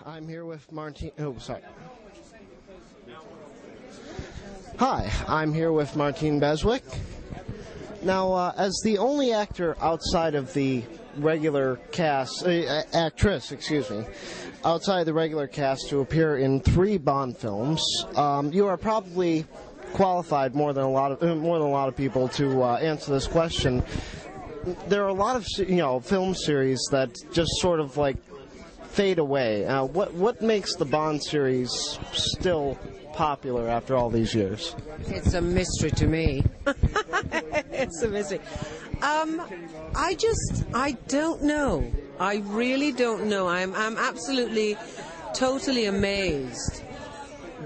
I'm here with Martine. Oh, sorry. Hi, I'm here with Martine Beswick. Now, as the only actor outside of the regular cast, actress, excuse me, outside the regular cast to appear in 3 Bond films, you are probably qualified more than a lot of people to answer this question. There are a lot of film series that just sort of like fade away. What makes the Bond series still popular after all these years? It's a mystery to me. It's a mystery. I don't know. I really don't know. I'm absolutely, totally amazed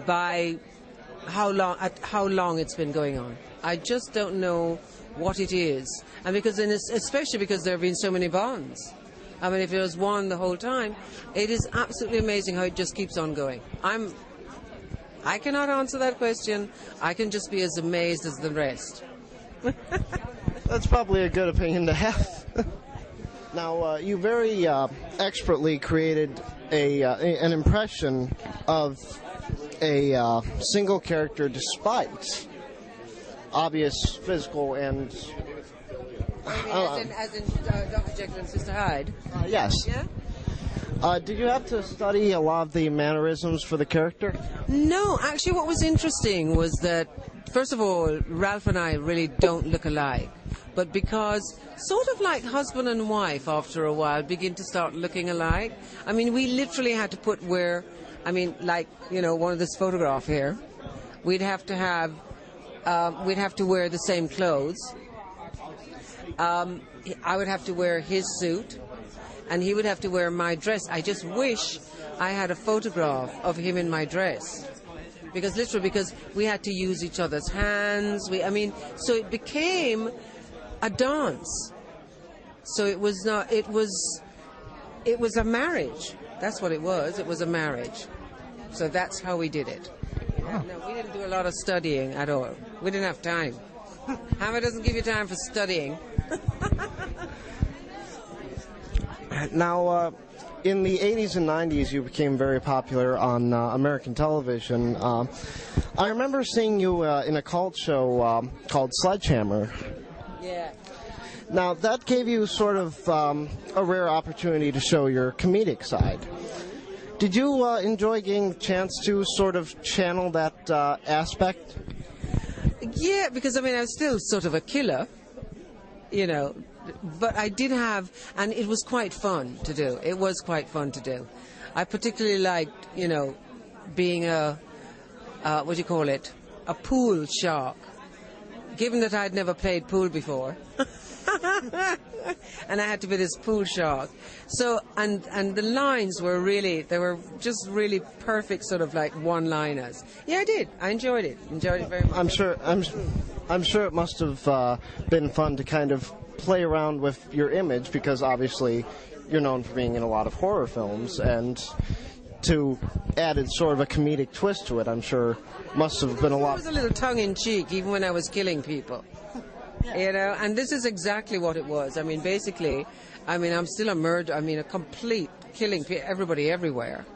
by how long it's been going on. I just don't know what it is, and especially because there have been so many Bonds. I mean, if it was one the whole time, it is absolutely amazing how it just keeps on going. I cannot answer that question. I can just be as amazed as the rest. That's probably a good opinion to have. Now, you very expertly created an impression of a single character despite obvious physical and... as in Dr. Jekyll and Sister Hyde? Yes. Yeah? Did you have to study a lot of the mannerisms for the character? No, actually what was interesting was that, first of all, Ralph and I really don't look alike. But because, sort of like husband and wife after a while begin to start looking alike. I mean, we literally had to put one of this photograph here, we'd have to wear the same clothes. I would have to wear his suit, and he would have to wear my dress. I just wish I had a photograph of him in my dress, because we had to use each other's hands. So it became a dance. So it was a marriage. That's what it was. It was a marriage. So that's how we did it. Oh. No, we didn't do a lot of studying at all. We didn't have time. Hammer doesn't give you time for studying. Now, in the 80s and 90s, you became very popular on American television. I remember seeing you in a cult show called Sledgehammer. Yeah. Now, that gave you sort of a rare opportunity to show your comedic side. Did you enjoy getting the chance to sort of channel that aspect? Yeah, because I was still sort of a killer, but I did have, and it was quite fun to do. It was quite fun to do. I particularly liked, being a pool shark, given that I'd never played pool before. And I had to be this pool shark. So, and the lines were just really perfect sort of like one-liners. Yeah, I did. I enjoyed it. Enjoyed it very much. I'm sure it must have been fun to kind of play around with your image, because obviously you're known for being in a lot of horror films, and to add sort of a comedic twist to it, I'm sure must have been a lot. It was a little tongue-in-cheek, even when I was killing people. And this is exactly what it was. Basically, I'm still a murderer. A complete killing everybody everywhere,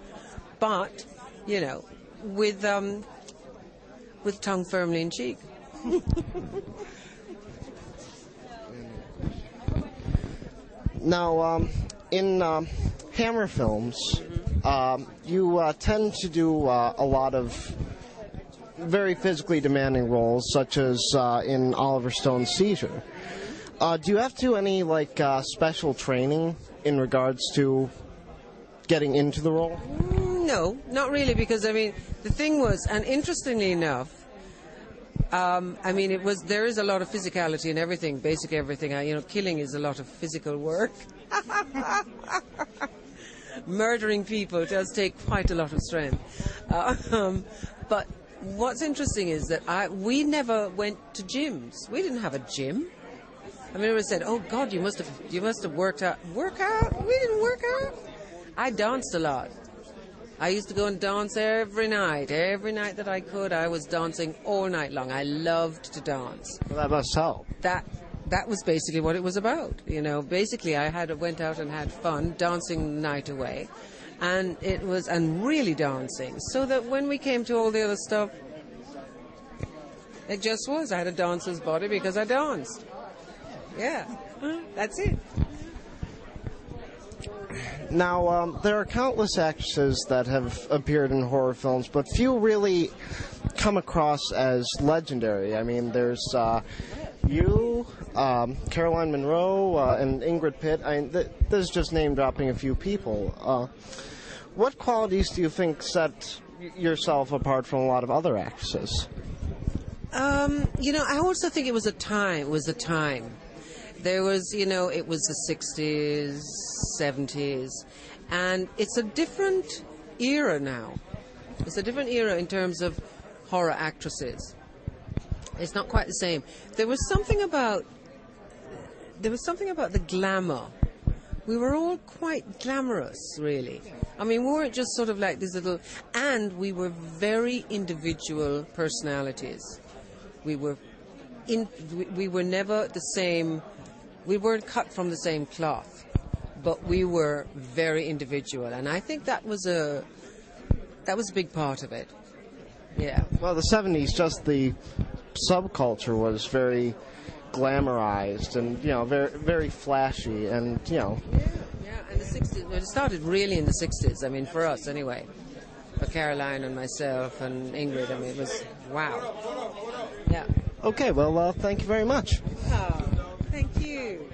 but with tongue firmly in cheek. Now, in Hammer films, you tend to do a lot of very physically demanding roles, such as in Oliver Stone's Seizure. Do you have to do any special training in regards to getting into the role? No, not really, because the thing was, and interestingly enough, there is a lot of physicality in everything, basically everything. Killing is a lot of physical work. Murdering people does take quite a lot of strength. But what's interesting is that we never went to gyms. We didn't have a gym. Everyone said, "Oh God, you must have worked out." Work out? We didn't work out. I danced a lot. I used to go and dance every night. Every night that I could, I was dancing all night long. I loved to dance. Well, that must help. That was basically what it was about. Basically I went out and had fun dancing the night away. and really dancing. So that when we came to all the other stuff, it just was. I had a dancer's body because I danced. Yeah, that's it. Now, there are countless actresses that have appeared in horror films, but few really come across as legendary. I mean, there's you, Caroline Munro, and Ingrid Pitt. This is just name-dropping a few people. What qualities do you think set yourself apart from a lot of other actresses? I also think it was a time. There was, it was the 60s, 70s, and it's a different era now. It's a different era in terms of horror actresses. It's not quite the same. There was something about the glamour. We were all quite glamorous, really. I mean, we weren't just sort of like these little... And we were very individual personalities. We were never the same... We weren't cut from the same cloth, but we were very individual, and I think that was a big part of it. Yeah. Well, the 70s, just the subculture was very glamorized and very very flashy, and Yeah, and the 60s. It started really in the 60s. I mean, for us anyway. For Caroline and myself and Ingrid, I mean, it was wow. Yeah. Okay. Well, thank you very much. Oh, thank you.